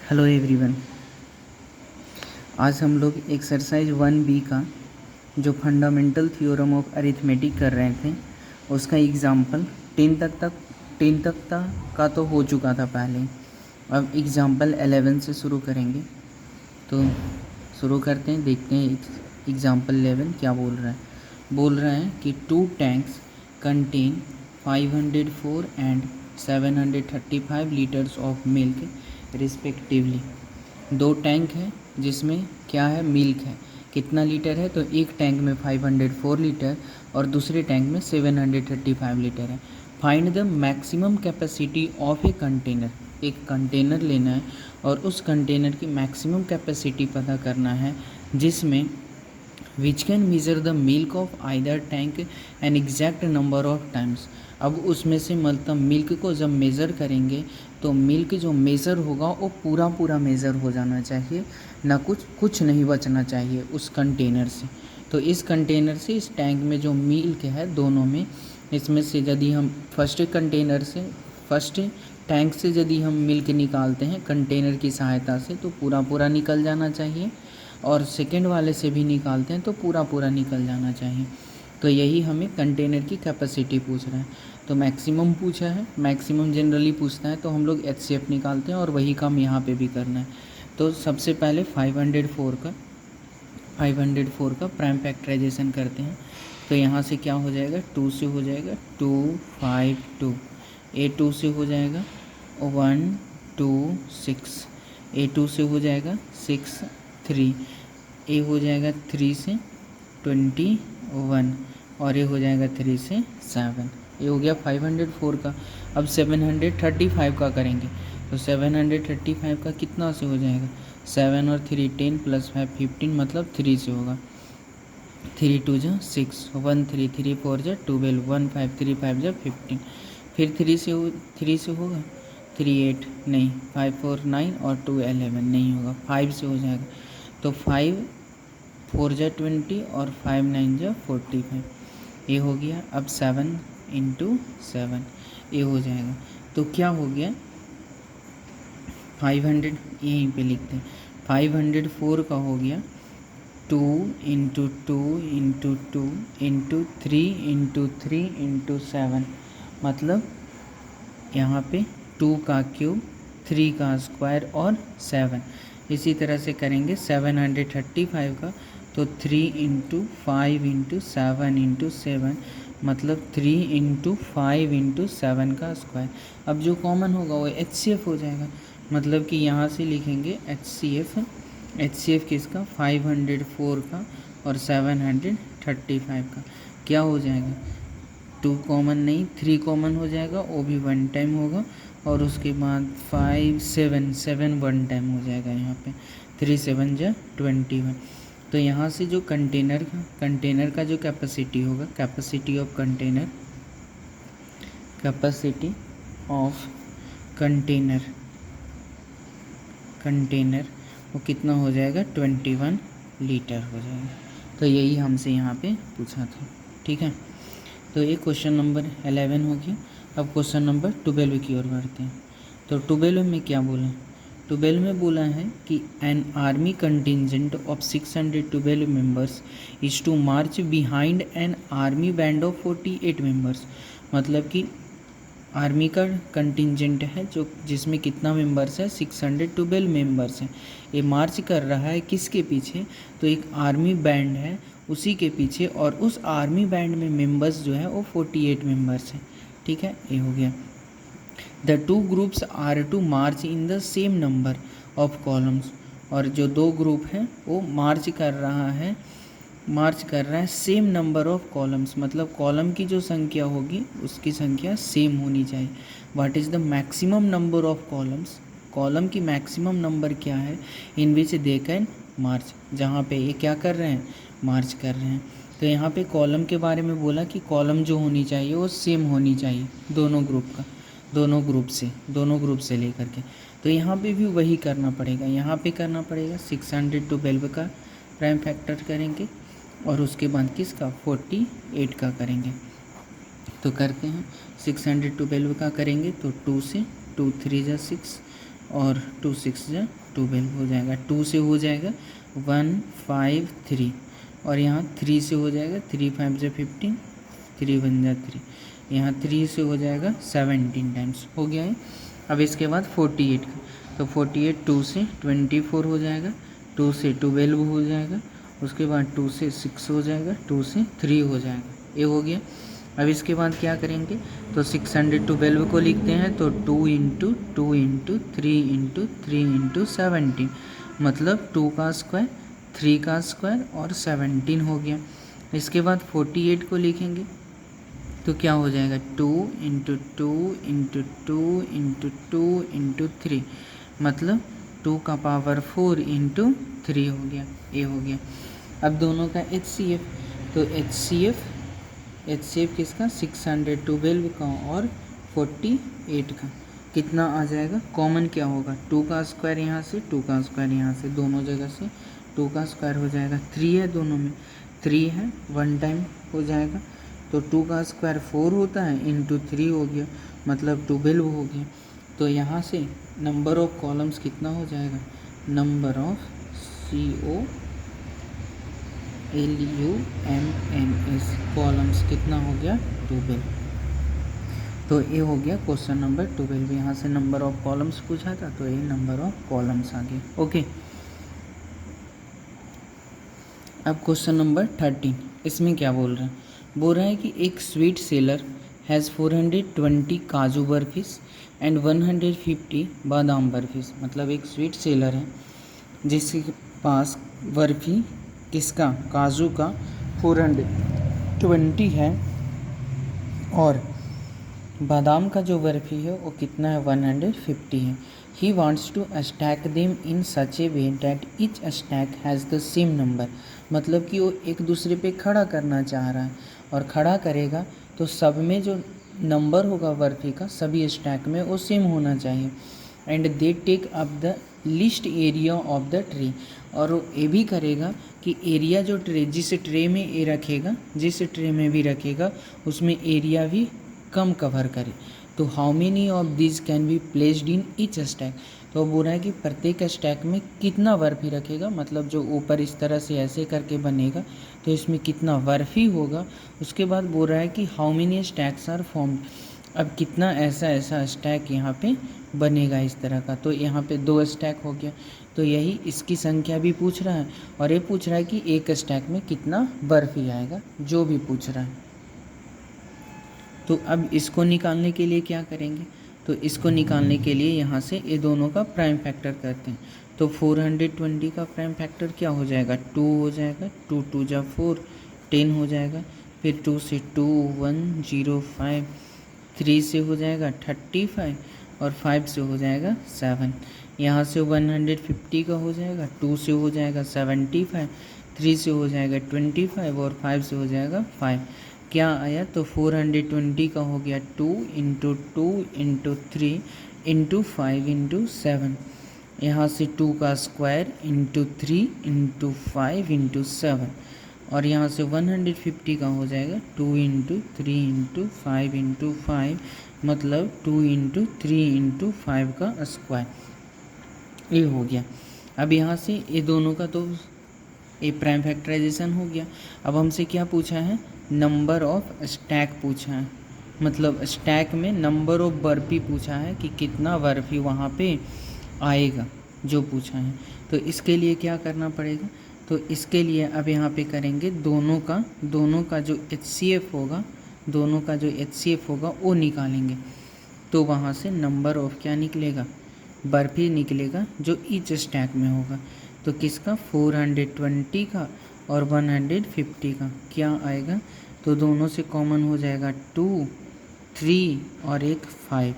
Hello everyone. आज हम लोग एक्सरसाइज 1B का जो फंडामेंटल थ्योरम ऑफ अरिथमेटिक कर रहे थे उसका एग्ज़ाम्पल 10 तक का तो हो चुका था पहले। अब एग्ज़ाम्पल 11 से शुरू करेंगे। तो शुरू करते हैं, देखते हैं एग्ज़ाम्पल 11 क्या बोल रहा है। बोल रहा है कि 2 tanks contain 504 and 735 litres of milk respectively. 2 tank है जिसमें क्या है, मिल्क है। कितना लीटर है, तो एक टैंक में 504 लीटर और दूसरे टैंक में 735 लीटर है। Find the maximum capacity of a container. एक कंटेनर लेना है और उस कंटेनर की मैक्सिमम कैपेसिटी पता करना है जिसमें which can measure the milk of either tank an exact number of times. अब उसमें से मतलब मिल्क को जब मेज़र करेंगे तो मिल्क जो मेज़र होगा वो पूरा मेज़र हो जाना चाहिए, ना कुछ नहीं बचना चाहिए उस कंटेनर से। तो इस कंटेनर से इस टैंक में जो मिल्क है दोनों में, इसमें से यदि हम फर्स्ट टैंक से यदि हम मिल्क निकालते हैं कंटेनर की सहायता से तो पूरा निकल जाना चाहिए, और सेकेंड वाले से भी निकालते हैं तो पूरा निकल जाना चाहिए। तो यही हमें कंटेनर की कैपेसिटी पूछ रहा है। तो मैक्सिमम पूछा है, मैक्सिमम जनरली पूछता है तो हम लोग HCF निकालते हैं और वही काम यहाँ पे भी करना है। तो सबसे पहले 504 का प्राइम फैक्टराइजेशन करते हैं। तो यहाँ से क्या हो जाएगा, 2 से हो जाएगा 252, A2 से हो जाएगा 126, A2 से हो जाएगा 63, A हो जाएगा 3 से 21 और ये हो जाएगा 3 से 7। ये हो गया 504 का। अब 735 का करेंगे तो 735 का कितना से हो जाएगा, 7 और 3 10 + 5 15, मतलब 3 से होगा। 3 2 जा 6, 1 3 3 4 जा 12, 1 5 3 5 जा 15, फिर 3 से होगा 3 8 नहीं, 5 4 9 और 2 11 नहीं होगा, 5 से हो जाएगा। तो 5 4 जा 20 और 5 9 जा 45, ये हो गया। अब 7 × 7 ये हो जाएगा। तो क्या हो गया, 500 यहीं पे लिखते हैं, 504 का हो गया 2 × 2 × 2 × 3 × 3 × 7, मतलब यहाँ पे 2 का क्यूब, 3 का स्क्वायर और 7। इसी तरह से करेंगे 735 का तो 3 × 5 × 7 × 7, मतलब 3 × 5 × 7 का स्क्वायर। अब जो कॉमन होगा वो HCF हो जाएगा, मतलब कि यहाँ से लिखेंगे HCF किसका, 504 का और 735 का। क्या हो जाएगा, 2 कॉमन नहीं 3 कॉमन हो जाएगा, वो भी 1 टाइम होगा, और उसके बाद 5 7 1 टाइम हो जाएगा। यहाँ पे 3 7 जा 21। तो यहाँ से जो कंटेनर का जो कैपेसिटी होगा, कैपेसिटी ऑफ कंटेनर वो कितना हो जाएगा, 21 लीटर हो जाएगा। तो यही हमसे यहाँ पे पूछा था, ठीक है। तो ये क्वेश्चन नंबर 11 हो गया। अब क्वेश्चन नंबर 12 की ओर बढ़ते हैं। तो 12 में क्या बोला है, 12 में बोला है कि an army contingent of 612 members is to march behind an army band of 48 members. मतलब कि आर्मी का कंटिजेंट है जो जिसमें कितना मेंबर्स है, 612 मेंबर्स हैं। ये मार्च कर रहा है किसके पीछे, तो एक आर्मी बैंड है उसी के पीछे, और उस आर्मी बैंड में मेंबर्स जो है वो 48 मेंबर्स हैं, ठीक है। ये हो गया। The 2 groups are to march in the same number of columns. और जो 2 ग्रुप हैं वो मार्च कर रहा है सेम नंबर ऑफ कॉलम्स, मतलब कॉलम की जो संख्या होगी उसकी संख्या सेम होनी चाहिए। What is the maximum number of columns, column की मैक्सिमम नंबर क्या है, इन विच दे कैन मार्च, जहाँ पे ये क्या कर रहे हैं, मार्च कर रहे हैं। तो यहाँ पे कॉलम के बारे में बोला कि कॉलम जो होनी चाहिए वो सेम होनी चाहिए दोनों ग्रुप से लेकर के। तो यहाँ पे भी वही करना पड़ेगा, 612 का प्राइम फैक्टर करेंगे और उसके बाद किसका, 48 का करेंगे। तो करते हैं, 612 का करेंगे तो 2 से 2 3 जा 6 और 2 6 जा 12 हो जाएगा। 2 से हो जाएगा 1 5 3 और यहाँ 3 से हो जाएगा 3 5 जा 15, 3 1 जा 3, यहाँ 3 से हो जाएगा 17 टाइम्स हो गया है। अब इसके बाद 48 का, तो 48 2 से 24 हो जाएगा, 2 से 12 हो जाएगा, उसके बाद 2 से 6 हो जाएगा, 2 से 3 हो जाएगा, ये हो गया। अब इसके बाद क्या करेंगे, तो 612 को लिखते हैं तो 2 इंटू 2 इंटू 3 इंटू 3 इंटू 17, मतलब 2 का स्क्वायर 3 का स्क्वायर और 17 हो गया। इसके बाद 48 को लिखेंगे तो क्या हो जाएगा 2 इंटू 2 इंटू 2 इंटू 2 इंटू 3, मतलब 2 का पावर 4 इंटू 3 हो गया, ये हो गया। अब दोनों का HCF, तो HCF किसका 612 का और 48 का कितना आ जाएगा, कॉमन क्या होगा 2 का स्क्वायर यहाँ से 2 का स्क्वायर यहाँ से, दोनों जगह से 2 का स्क्वायर हो जाएगा, 3 है दोनों में, 3 है 1 टाइम हो जाएगा, तो 2 का स्क्वायर 4 होता है इंटू 3 हो गया, मतलब 12 हो गया। तो यहाँ से नंबर ऑफ कॉलम्स कितना हो जाएगा, नंबर ऑफ COLUMNS कॉलम्स कितना हो गया 12। तो ये हो गया क्वेश्चन नंबर 12। यहाँ से नंबर ऑफ कॉलम्स पूछा था तो ये नंबर ऑफ कॉलम्स आ गए। ओके, अब क्वेश्चन नंबर 13, इसमें क्या बोल रहा है, बोल रहा है कि एक स्वीट सेलर हैज़ 420 काजू बर्फीस एंड 150 बादाम बर्फीस, मतलब एक स्वीट सेलर है जिसके पास बर्फी किसका, काजू का 420 है और बादाम का जो बर्फी है वो कितना है 150 है। He wants to stack them in such a way that each stack has the same number, मतलब कि वो एक दूसरे पे खड़ा करना चाह रहा है और खड़ा करेगा तो सब में जो नंबर होगा बर्फी का सभी स्टैक में वो सेम होना चाहिए। And they take up the least area of the tree, और वो ये भी करेगा कि एरिया जो ट्रे, जिस ट्रे में ये रखेगा, जिस ट्रे में भी रखेगा उसमें एरिया भी कम कवर करे। तो how many of this can be placed in each stack, तो बोल रहा है कि प्रत्येक स्टैक में कितना बर्फी रखेगा, मतलब जो ऊपर इस तरह से ऐसे करके बनेगा तो इसमें कितना बर्फी होगा। उसके बाद बोल रहा है कि how many stacks are formed, अब कितना ऐसा स्टैक यहाँ पे बनेगा इस तरह का, तो यहाँ पे 2 स्टैक हो गया, तो यही इसकी संख्या भी पूछ रहा है और ये पूछ रहा है कि एक स्टैक में कितना बर्फी आएगा, जो भी पूछ रहा है। तो अब इसको निकालने के लिए क्या करेंगे, तो इसको निकालने के लिए यहाँ से ये दोनों का प्राइम फैक्टर करते हैं। तो 420 का प्राइम फैक्टर क्या हो जाएगा 2 हो जाएगा, 2 2 जा 4 10 हो जाएगा, फिर 2 से 2 105, 3 से हो जाएगा 35 और 5 से हो जाएगा 7, यहाँ से 150 का हो जाएगा, 2 से हो जाएगा 75, 3 से हो जाएगा 25 और 5 से हो जाएगा 5, क्या आया तो 420 का हो गया 2 इंटू 2 इंटू 3 इंटू 5 इंटू 7, यहाँ से 2 का स्क्वायर इंटू 3 इंटू 5 इंटू 7 और यहाँ से 150 का हो जाएगा 2 इंटू 3 इंटू 5 इंटू 5, मतलब 2 इंटू 3 इंटू 5 का स्क्वायर, ये हो गया। अब यहाँ से ये दोनों का तो ये प्राइम फैक्टराइजेशन हो गया। अब हमसे क्या पूछा है, नंबर ऑफ स्टैक पूछा है, मतलब स्टैक में नंबर ऑफ बर्फी पूछा है कि कितना बर्फी वहाँ पे आएगा जो पूछा है। तो इसके लिए क्या करना पड़ेगा, तो इसके लिए अब यहाँ पे करेंगे दोनों का जो HCF होगा, दोनों का जो HCF होगा वो निकालेंगे, तो वहाँ से नंबर ऑफ क्या निकलेगा, बर्फी निकलेगा जो ईच स्टैक में होगा। तो किसका 420 का और 150 का क्या आएगा, तो दोनों से कॉमन हो जाएगा 2 3 और एक 5,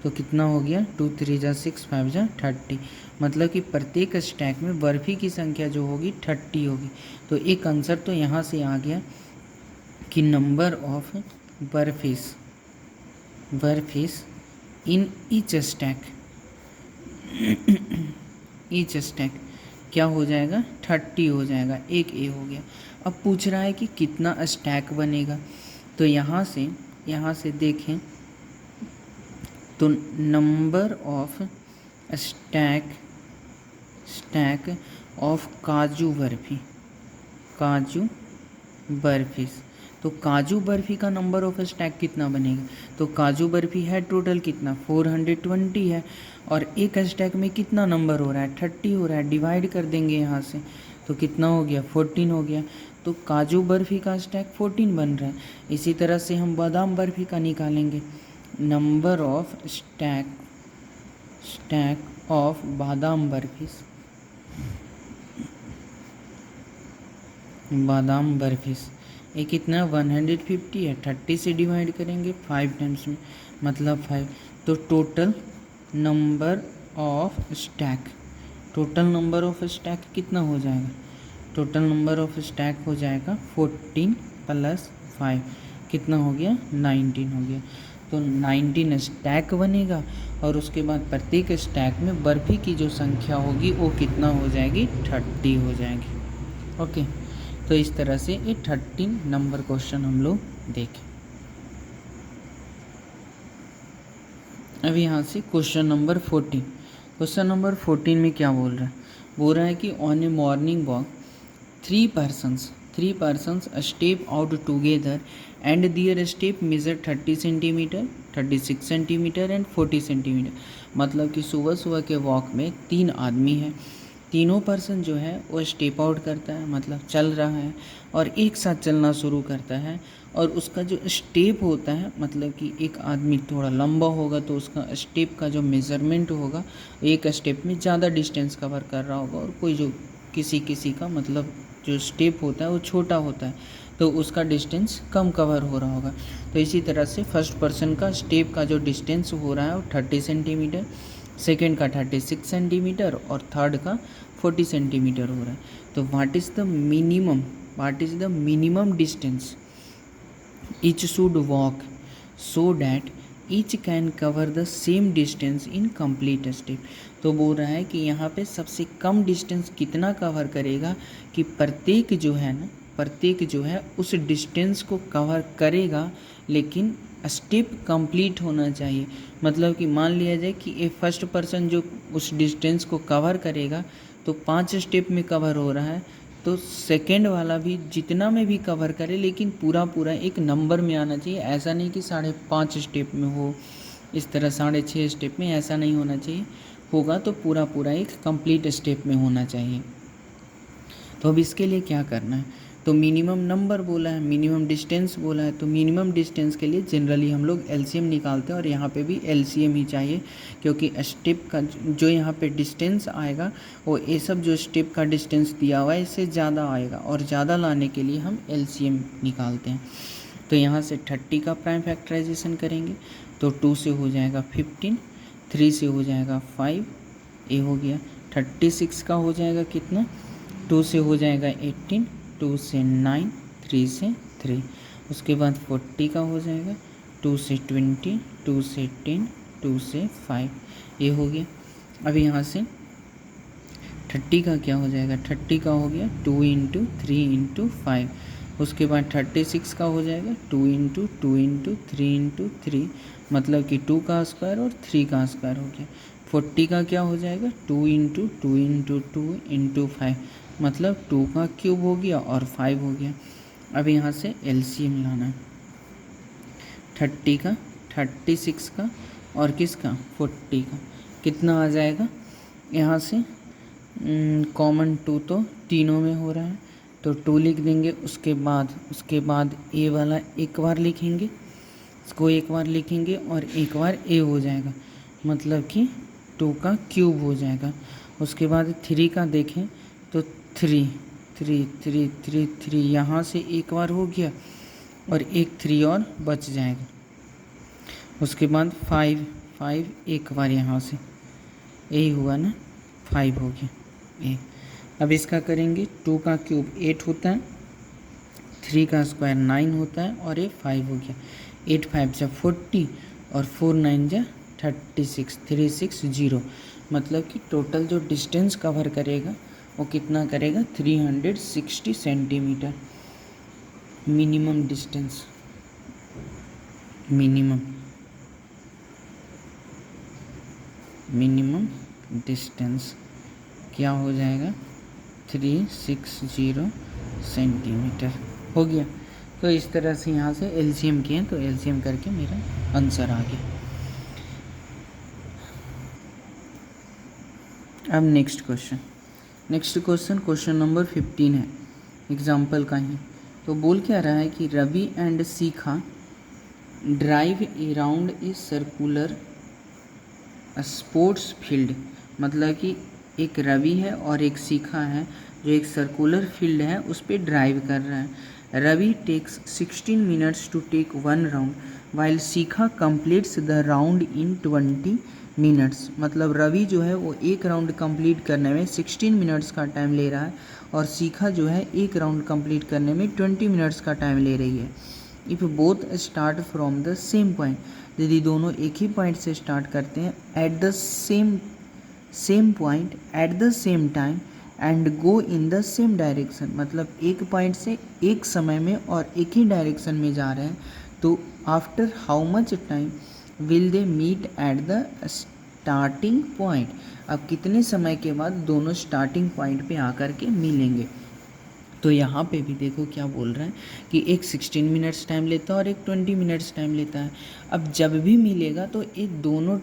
तो कितना हो गया 2 3 जा 6 5 जा 30, मतलब कि प्रत्येक स्टैक में बर्फी की संख्या जो होगी 30 होगी। तो एक आंसर तो यहाँ से आ गया कि number of barfis in each stack क्या हो जाएगा 30 हो जाएगा, एक ए हो गया। अब पूछ रहा है कि कितना स्टैक बनेगा, तो यहाँ से देखें तो number of stack stack of काजू बर्फी, काजू बर्फीज। तो काजू बर्फी का नंबर ऑफ स्टैक कितना बनेगा? तो काजू बर्फी है टोटल कितना 420 है, और एक स्टैक में कितना नंबर हो रहा है 30 हो रहा है, डिवाइड कर देंगे यहाँ से तो कितना हो गया 14 हो गया। तो काजू बर्फी का स्टैक 14 बन रहा है। इसी तरह से हम बादाम बर्फी का निकालेंगे, नंबर ऑफ स्टैक ऑफ बादाम बर्फीज, बादाम बर्फीज ये कितना 150 है, 30 से डिवाइड करेंगे 5 टाइम्स में, मतलब 5। तो टोटल नंबर ऑफ स्टैक कितना हो जाएगा? टोटल नंबर ऑफ स्टैक हो जाएगा 14 + 5 कितना हो गया 19 हो गया। तो 19 स्टैक बनेगा, और उसके बाद प्रत्येक स्टैक में बर्फी की जो संख्या होगी वो कितना हो जाएगी 30 हो जाएगी। ओके, तो इस तरह से ये 13 नंबर क्वेश्चन हम लोग देखें। अब यहाँ से क्वेश्चन नंबर 14। क्वेश्चन नंबर 14 में क्या बोल रहा है? बोल रहा है कि on A morning walk three persons step out together and their step measure 30 centimetre, 36 centimetre and 40 centimetre. मतलब कि सुबह सुबह के वॉक में 3 आदमी हैं, तीनों पर्सन जो है वो स्टेप आउट करता है, मतलब चल रहा है और एक साथ चलना शुरू करता है। और उसका जो स्टेप होता है, मतलब कि एक आदमी थोड़ा लंबा होगा तो उसका स्टेप का जो मेज़रमेंट होगा, एक स्टेप में ज़्यादा डिस्टेंस कवर कर रहा होगा, और कोई जो किसी का मतलब जो स्टेप होता है वो छोटा होता है तो उसका डिस्टेंस कम कवर हो रहा होगा। तो इसी तरह से फर्स्ट पर्सन का स्टेप का जो डिस्टेंस हो रहा है वो 30 सेंटीमीटर, सेकेंड का 36 सेंटीमीटर और थर्ड का 40 सेंटीमीटर हो रहा है। तो what is the minimum distance each should walk so that each can cover the same distance in complete step. तो बोल रहा है कि यहाँ पे सबसे कम डिस्टेंस कितना कवर करेगा कि प्रत्येक जो है उस डिस्टेंस को कवर करेगा, लेकिन स्टेप कंप्लीट होना चाहिए। मतलब कि मान लिया जाए कि ये फर्स्ट पर्सन जो उस डिस्टेंस को कवर करेगा तो 5 स्टेप में कवर हो रहा है, तो सेकेंड वाला भी जितना में भी कवर करे लेकिन पूरा एक नंबर में आना चाहिए। ऐसा नहीं कि 5.5 स्टेप में हो, इस तरह 6.5 स्टेप में, ऐसा नहीं होना चाहिए। होगा तो पूरा एक कंप्लीट स्टेप में होना चाहिए। तो अब इसके लिए क्या करना है? तो मिनिमम नंबर बोला है, मिनिमम डिस्टेंस बोला है, तो मिनिमम डिस्टेंस के लिए जनरली हम लोग एलसीएम निकालते हैं, और यहाँ पे भी एलसीएम ही चाहिए, क्योंकि स्टेप का जो यहाँ पे डिस्टेंस आएगा वो ये सब जो स्टेप का डिस्टेंस दिया हुआ है इससे ज़्यादा आएगा, और ज़्यादा लाने के लिए हम एलसीएम निकालते हैं। तो यहाँ से 30 का प्राइम फैक्टराइजेशन करेंगे तो 2 से हो जाएगा 15, 3 से हो जाएगा 5, ये हो गया। 36 का हो जाएगा कितना, 2 से हो जाएगा 18, 2 से 9, 3 से 3। उसके बाद 40 का हो जाएगा 2 से 20, 2 से 10, 2 से 5, ये हो गया। अब यहाँ से 30 का क्या हो जाएगा, 30 का हो गया 2 × 3 × 5। उसके बाद 36 का हो जाएगा 2 × 2 × 3 × 3, मतलब कि 2 का स्क्वायर और 3 का स्क्वायर हो गया। 40 का क्या हो जाएगा 2 × 2 × 2 × 5, मतलब 2 का क्यूब हो गया और 5 हो गया। अब यहाँ से एलसीएम लाना है 30 का, 36 का और किसका 40 का, कितना आ जाएगा। यहाँ से कॉमन 2 तो तीनों में हो रहा है तो 2 लिख देंगे। उसके बाद ए वाला एक बार लिखेंगे, इसको एक बार लिखेंगे और एक बार ए हो जाएगा, मतलब कि 2 का क्यूब हो जाएगा। उसके बाद 3 का देखें तो 3 3 3 3 3 यहाँ से एक बार हो गया और एक 3 और बच जाएगा। उसके बाद 5 5 एक बार यहाँ से, यही हुआ ना, 5 हो गया ए। अब इसका करेंगे, 2 का क्यूब 8 होता है, 3 का स्क्वायर 9 होता है और ये 5 हो गया। 8 5 जा 40 और 4 9 जा 36, 360, मतलब कि टोटल जो डिस्टेंस कवर करेगा वो कितना करेगा 360 centimetre. Minimum distance, minimum distance क्या हो जाएगा 360 सेंटीमीटर हो गया। तो इस तरह से यहाँ से एलसीएम किए तो एलसीएम करके मेरा आंसर आ गया। अब नेक्स्ट क्वेश्चन क्वेश्चन नंबर 15 है, एग्जाम्पल का ही। तो बोल क्या रहा है कि Ravi and Shikha drive around a circular sports field. मतलब कि एक रवि है और एक शिखा है जो एक सर्कुलर फील्ड है उस पर ड्राइव कर रहा है। Ravi takes 16 minutes to take 1 round while Shikha completes the round in 20 minutes. मतलब रवि जो है वो एक राउंड कंप्लीट करने में 16 मिनट्स का टाइम ले रहा है और शिखा जो है एक राउंड कंप्लीट करने में 20 मिनट्स का टाइम ले रही है। If both start from the same point, यदि दोनों एक ही पॉइंट से स्टार्ट करते हैं at the same point at the same time and go in the same direction, मतलब एक पॉइंट से एक समय में और एक ही डायरेक्शन में जा रहे हैं, तो after how much time will they meet at the starting point. अब कितने समय के बाद दोनों स्टार्टिंग पॉइंट पे आकर के मिलेंगे। तो यहाँ पे भी देखो क्या बोल रहा है कि एक 16 मिनट्स टाइम लेता है और एक 20 मिनट्स टाइम लेता है। अब जब भी मिलेगा तो ये दोनों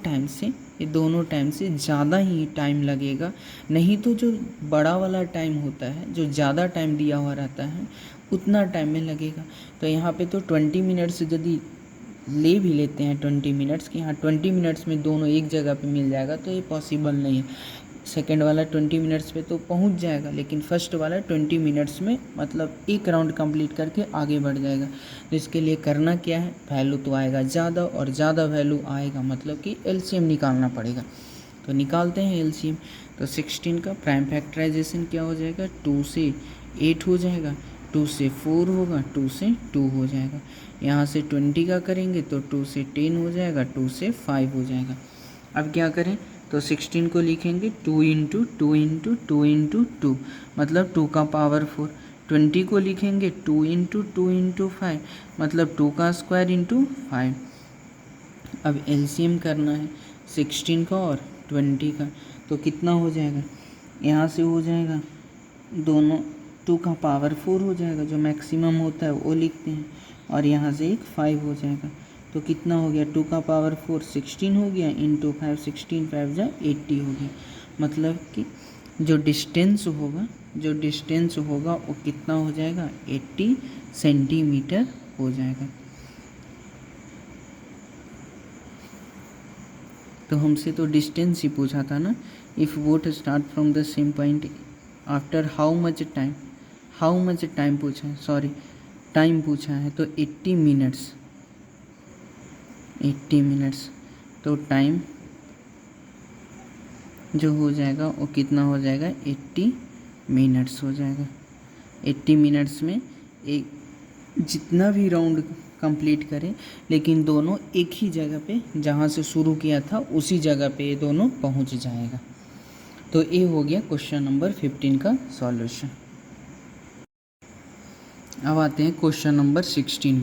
टाइम से ज़्यादा ही टाइम लगेगा, नहीं तो जो बड़ा वाला टाइम होता है जो ज़्यादा टाइम दिया हुआ रहता है उतना टाइम में लगेगा। तो यहाँ पे तो 20 मिनट्स यदि ले भी लेते हैं 20 मिनट्स की, हाँ 20 मिनट्स में दोनों एक जगह पे मिल जाएगा तो ये पॉसिबल नहीं है। सेकेंड वाला 20 मिनट्स पे तो पहुंच जाएगा, लेकिन फर्स्ट वाला 20 मिनट्स में मतलब एक राउंड कंप्लीट करके आगे बढ़ जाएगा। तो इसके लिए करना क्या है, वैल्यू तो आएगा ज़्यादा और ज़्यादा वैल्यू आएगा मतलब कि एलसीएम निकालना पड़ेगा। तो निकालते हैं एलसीएम। तो 16 का प्राइम फैक्टराइजेशन क्या हो जाएगा, 2 से 8 हो जाएगा, 2 से 4 होगा, 2 से 2 हो जाएगा। यहाँ से 20 का करेंगे तो 2 से 10 हो जाएगा, 2 से 5 हो जाएगा। अब क्या करें, तो 16 को लिखेंगे 2 इंटू 2 इंटू 2 इंटू 2 मतलब 2 का पावर 4। 20 को लिखेंगे 2 इंटू 2 इंटू 5 मतलब 2 का स्क्वायर इंटू 5। अब एलसीएम करना है 16 का और 20 का, तो कितना हो जाएगा, यहाँ से हो जाएगा दोनों 2 का पावर 4 हो जाएगा, जो मैक्सिमम होता है वो लिखते हैं, और यहाँ से एक 5 हो जाएगा। तो कितना हो गया, 2 का पावर 4 16 हो गया इंटू 5, 16 5 जा 80 हो गया। मतलब कि जो डिस्टेंस होगा वो कितना हो जाएगा, 80 सेंटीमीटर हो जाएगा। तो हमसे तो डिस्टेंस ही पूछा था ना। If both start from the same point after how much time पूछा है, सॉरी टाइम पूछा है, तो 80 मिनट्स। तो टाइम जो हो जाएगा वो कितना हो जाएगा, 80 मिनट्स हो जाएगा। 80 मिनट्स में एक जितना भी राउंड कंप्लीट करें, लेकिन दोनों एक ही जगह पे जहाँ से शुरू किया था उसी जगह पे ये दोनों पहुँच जाएगा। तो ये हो गया क्वेश्चन नंबर 15 का सॉल्यूशन। अब आते हैं क्वेश्चन नंबर 16।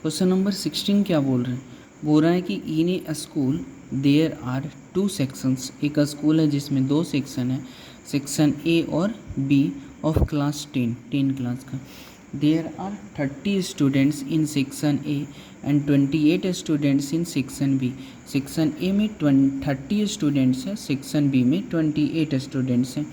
क्वेश्चन नंबर 16 क्या बोल रहे हैं, बोल रहा है कि in a school there are 2 sections. एक स्कूल है जिसमें 2 सेक्शन है, सेक्शन ए और बी ऑफ क्लास 10 क्लास का। There are 30 students in section A and 28 students in section B. Section A में 30 स्टूडेंट्स हैं, सेक्शन बी में 28 स्टूडेंट्स हैं।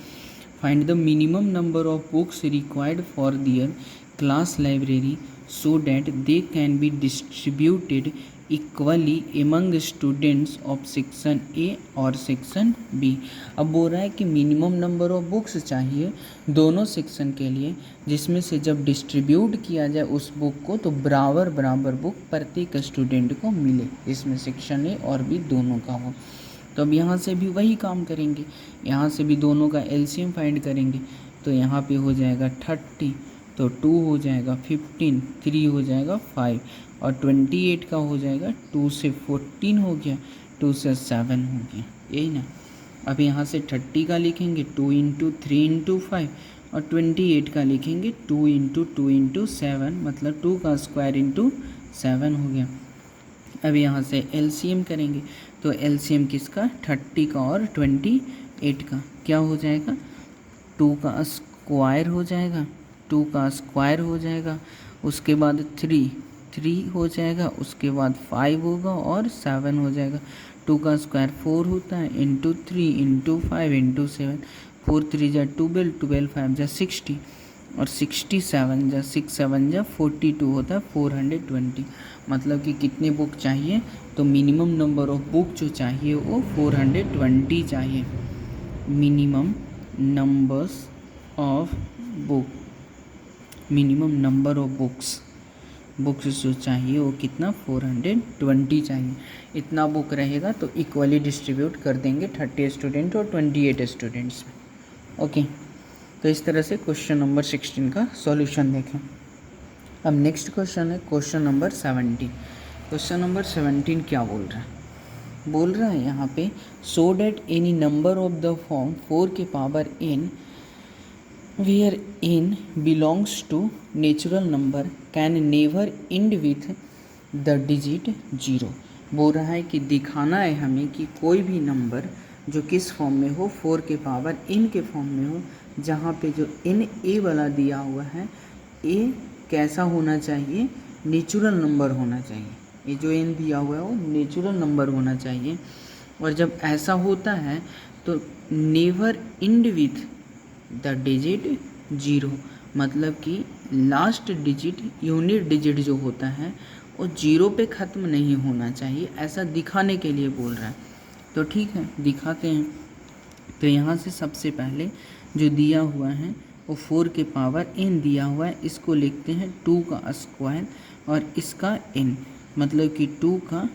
Find the minimum number of books required for their class library so that they can be distributed equally among students of section A और section B। अब बोल रहा है कि मिनिमम नंबर ऑफ बुक्स चाहिए दोनों सेक्शन के लिए, जिसमें से जब डिस्ट्रीब्यूट किया जाए उस बुक को तो बराबर बुक प्रत्येक स्टूडेंट को मिले, इसमें सेक्शन ए और बी दोनों का हो। तो अब यहाँ से भी वही काम करेंगे, यहाँ से भी दोनों का एलसीएम फाइंड करेंगे। तो यहाँ पे हो जाएगा 30, तो 2 हो जाएगा 15, 3 हो जाएगा 5 और 28 का हो जाएगा 2 से 14 हो गया, 2 से 7 हो गया, यही ना। अब यहाँ से 30 का लिखेंगे 2 इंटू 3 इंटू 5 और 28 का लिखेंगे 2 इंटू 2 इंटू 7 मतलब 2 का स्क्वायर इंटू 7 हो गया। अब यहाँ से एलसीएम करेंगे, तो एलसीएम किसका, 30 का और 28 8 का क्या हो जाएगा, 2 का स्क्वायर हो जाएगा, 2 का स्क्वायर हो जाएगा, उसके बाद 3 हो जाएगा, उसके बाद 5 होगा और 7 हो जाएगा। 2 का स्क्वायर 4 होता है, इंटू 3 इंटू 5 इंटू 7, 4 3 जा 12, 12 5 जा 60 और 67 जा 6 7 जा 42 होता है 420। मतलब कि कितने बुक चाहिए, तो मिनिमम नंबर ऑफ बुक जो चाहिए वो 420 चाहिए। Minimum numbers of book, minimum number of books जो चाहिए वो कितना 420 चाहिए। इतना बुक रहेगा तो इक्वली डिस्ट्रीब्यूट कर देंगे 30 स्टूडेंट और 28 स्टूडेंट्स में। ओके, तो इस तरह से क्वेश्चन नंबर 16 का सॉल्यूशन देखें। अब नेक्स्ट क्वेश्चन है क्वेश्चन नंबर 17। क्वेश्चन नंबर 17 क्या बोल रहा है यहाँ पे, so that any number of the form 4 के power n where n belongs to natural number can never end with the digit 0। बोल रहा है कि दिखाना है हमें कि कोई भी नंबर जो किस फॉर्म में हो, 4 के पावर n के फॉर्म में हो, जहाँ पे जो n a वाला दिया हुआ है, a कैसा होना चाहिए, नेचुरल नंबर होना चाहिए। ये जो n दिया हुआ है वो नेचुरल नंबर होना चाहिए। और जब ऐसा होता है तो never and with the digit 0, मतलब कि लास्ट डिजिट, यूनिट डिजिट जो होता है वो 0 पे ख़त्म नहीं होना चाहिए, ऐसा दिखाने के लिए बोल रहा है। तो ठीक है, दिखाते हैं। तो यहाँ से सबसे पहले जो दिया हुआ है वो 4 के पावर n दिया हुआ है, इसको लिखते हैं 2 का स्क्वायर और इसका n, मतलब कि 2 का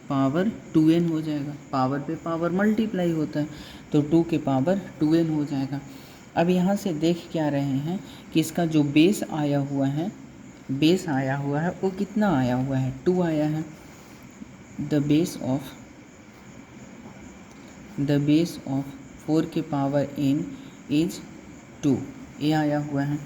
पावर 2n हो जाएगा। पावर पे पावर मल्टीप्लाई होता है तो 2 के पावर 2n हो जाएगा। अब यहाँ से देख क्या रहे हैं कि इसका जो बेस आया हुआ है, वो कितना आया हुआ है, 2 आया है। द बेस ऑफ 4 के पावर n इज 2, ए आया हुआ है,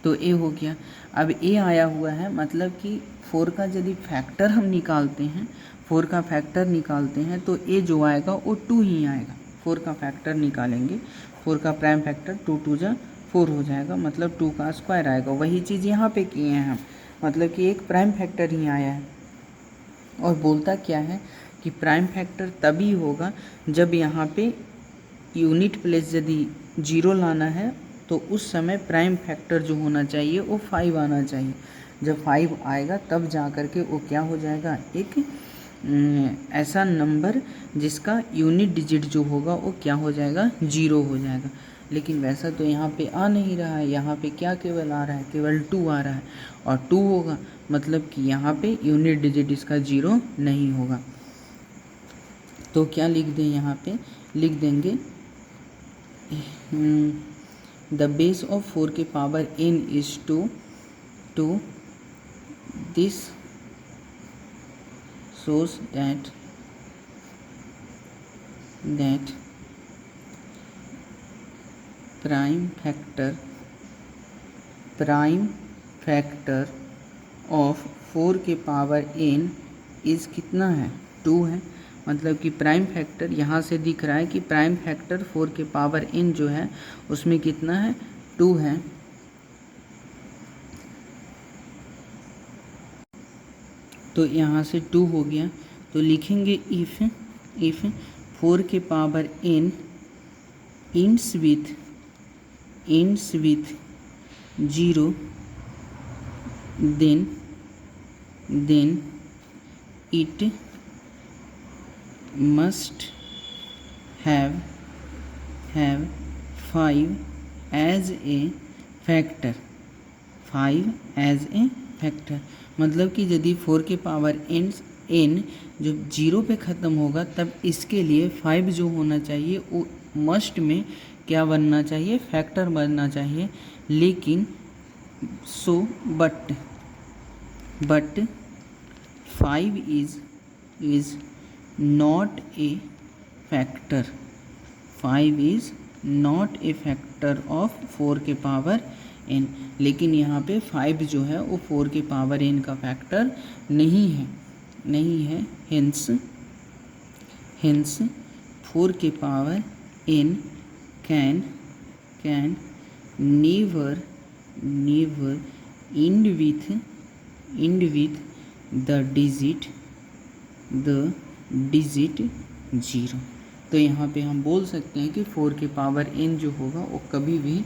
तो ए हो गया। अब ए आया हुआ है मतलब कि 4 का यदि फैक्टर हम निकालते हैं, 4 का फैक्टर निकालते हैं तो ए जो आएगा वो 2 ही आएगा। 4 का फैक्टर निकालेंगे, 4 का प्राइम फैक्टर 2 2 जा 4 हो जाएगा, मतलब 2 का स्क्वायर आएगा। वही चीज़ यहाँ पे किए हैं हम, मतलब कि एक प्राइम फैक्टर ही आया है। और बोलता क्या है कि प्राइम फैक्टर तभी होगा जब यहाँ पे यूनिट प्लेस यदि 0 लाना है तो उस समय प्राइम फैक्टर जो होना चाहिए वो 5 आना चाहिए। जब 5 आएगा तब जा कर के वो क्या हो जाएगा, एक ऐसा नंबर जिसका यूनिट डिजिट जो होगा वो क्या हो जाएगा, 0 हो जाएगा। लेकिन वैसा तो यहाँ पे आ नहीं रहा है, यहाँ पे क्या केवल आ रहा है, केवल 2 आ रहा है और 2 होगा, मतलब कि यहाँ पे यूनिट डिजिट इसका 0 नहीं होगा। तो क्या लिख दें, यहाँ पे लिख देंगे द बेस ऑफ 4 के power n is 2 this shows that prime factor of 4 के पावर n इज़ कितना है, 2 है। मतलब कि प्राइम फैक्टर यहाँ से दिख रहा है कि प्राइम फैक्टर 4 के पावर n जो है उसमें कितना है, 2 है। तो यहाँ से 2 हो गया, तो लिखेंगे इफ़ 4 के power n ends with 0 then it must have 5 as a factor, 5 as a factor. मतलब कि यदि 4 के पावर n जब 0 पे ख़त्म होगा तब इसके लिए 5 जो होना चाहिए वो मस्ट में क्या बनना चाहिए, फैक्टर बनना चाहिए। लेकिन but 5 is not a factor, 5 is not a factor of 4 के पावर n। लेकिन यहाँ पे 5 जो है वो 4 के पावर n का फैक्टर नहीं है। हेंस 4 के power n can never end with the digit 0। तो यहाँ पे हम बोल सकते हैं कि 4 के पावर n जो होगा वो कभी भी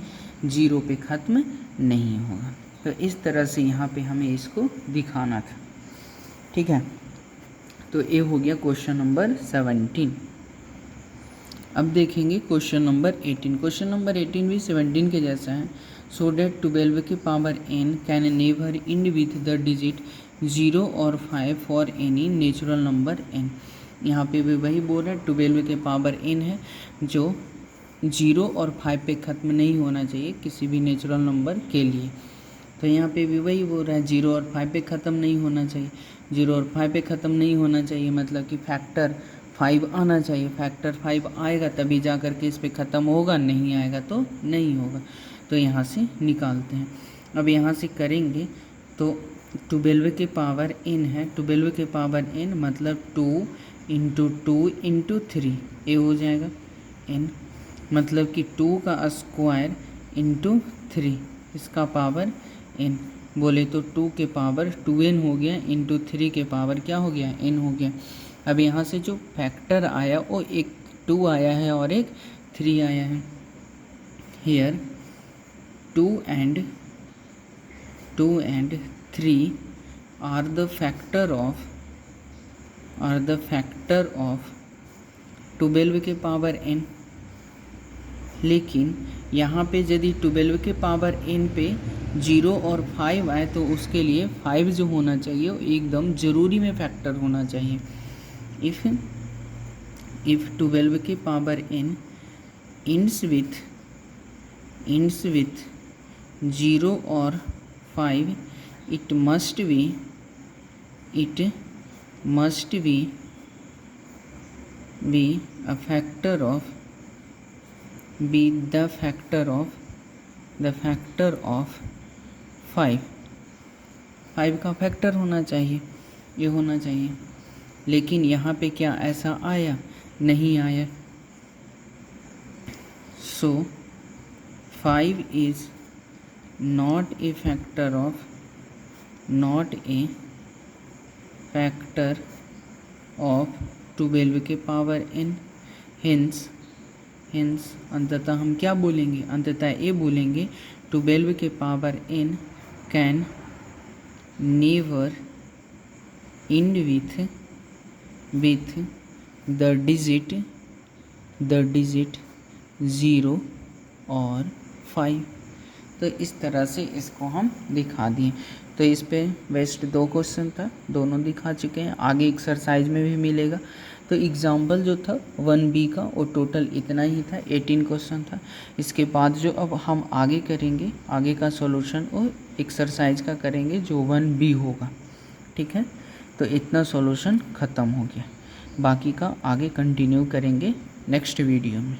0 पे ख़त्म नहीं होगा। तो इस तरह से यहाँ पे हमें इसको दिखाना था, ठीक है। तो ये हो गया क्वेश्चन नंबर 17। अब देखेंगे क्वेश्चन नंबर 18। क्वेश्चन नंबर 18 भी 17 के जैसा है। सो डेट 12 के power n can never and with the digit 0 और 5 for any natural number n। यहाँ पे भी वही बोल रहा है, 12 के पावर n है जो 0 और 5 पे ख़त्म नहीं होना चाहिए किसी भी नेचुरल नंबर के लिए। तो यहाँ पे भी वही बोल रहा है 0 और 5 पे ख़त्म नहीं होना चाहिए। 0 और 5 पे ख़त्म नहीं होना चाहिए मतलब कि फैक्टर 5 आना चाहिए। फैक्टर 5 आएगा तभी जा कर के इस पे ख़त्म होगा, नहीं आएगा तो नहीं होगा। तो यहाँ से निकालते हैं। अब यहाँ से करेंगे तो 12 के पावर n है, 12 के पावर n मतलब 2 इंटू 2 इंटू 3 ये हो जाएगा n, मतलब कि 2 का स्क्वायर इंटू 3 इसका पावर n। बोले तो 2 के पावर 2n हो गया इंटू 3 के पावर क्या हो गया n हो गया। अब यहाँ से जो फैक्टर आया वो एक 2 आया है और एक 3 आया है। Here 2 and 3 are the factor of 12 के पावर n। लेकिन यहाँ पे यदि 12 के पावर n पे 0 और 5 आए तो उसके लिए 5 जो होना चाहिए वो एकदम ज़रूरी में फैक्टर होना चाहिए। इफ़ 12 के पावर n ends with 0 और 5 it must be a factor of the factor of 5 का फैक्टर होना चाहिए, ये होना चाहिए। लेकिन यहाँ पे क्या ऐसा आया? नहीं आया। सो 5 is not a factor of 12 के पावर n। हेंस अंततः हम क्या बोलेंगे? अंततः ये बोलेंगे 12 के power n can never and with the digit 0 और 5। तो इस तरह से इसको हम दिखा दिए। तो इस पे वेस्ट 2 क्वेश्चन था, दोनों दिखा चुके हैं, आगे एक्सरसाइज में भी मिलेगा। तो एग्जाम्पल जो था 1B का वो टोटल इतना ही था, 18 क्वेश्चन था। इसके बाद जो अब हम आगे करेंगे, आगे का सॉल्यूशन वो एक्सरसाइज का करेंगे जो 1B होगा, ठीक है। तो इतना सॉल्यूशन ख़त्म हो गया, बाकी का आगे कंटिन्यू करेंगे नेक्स्ट वीडियो में।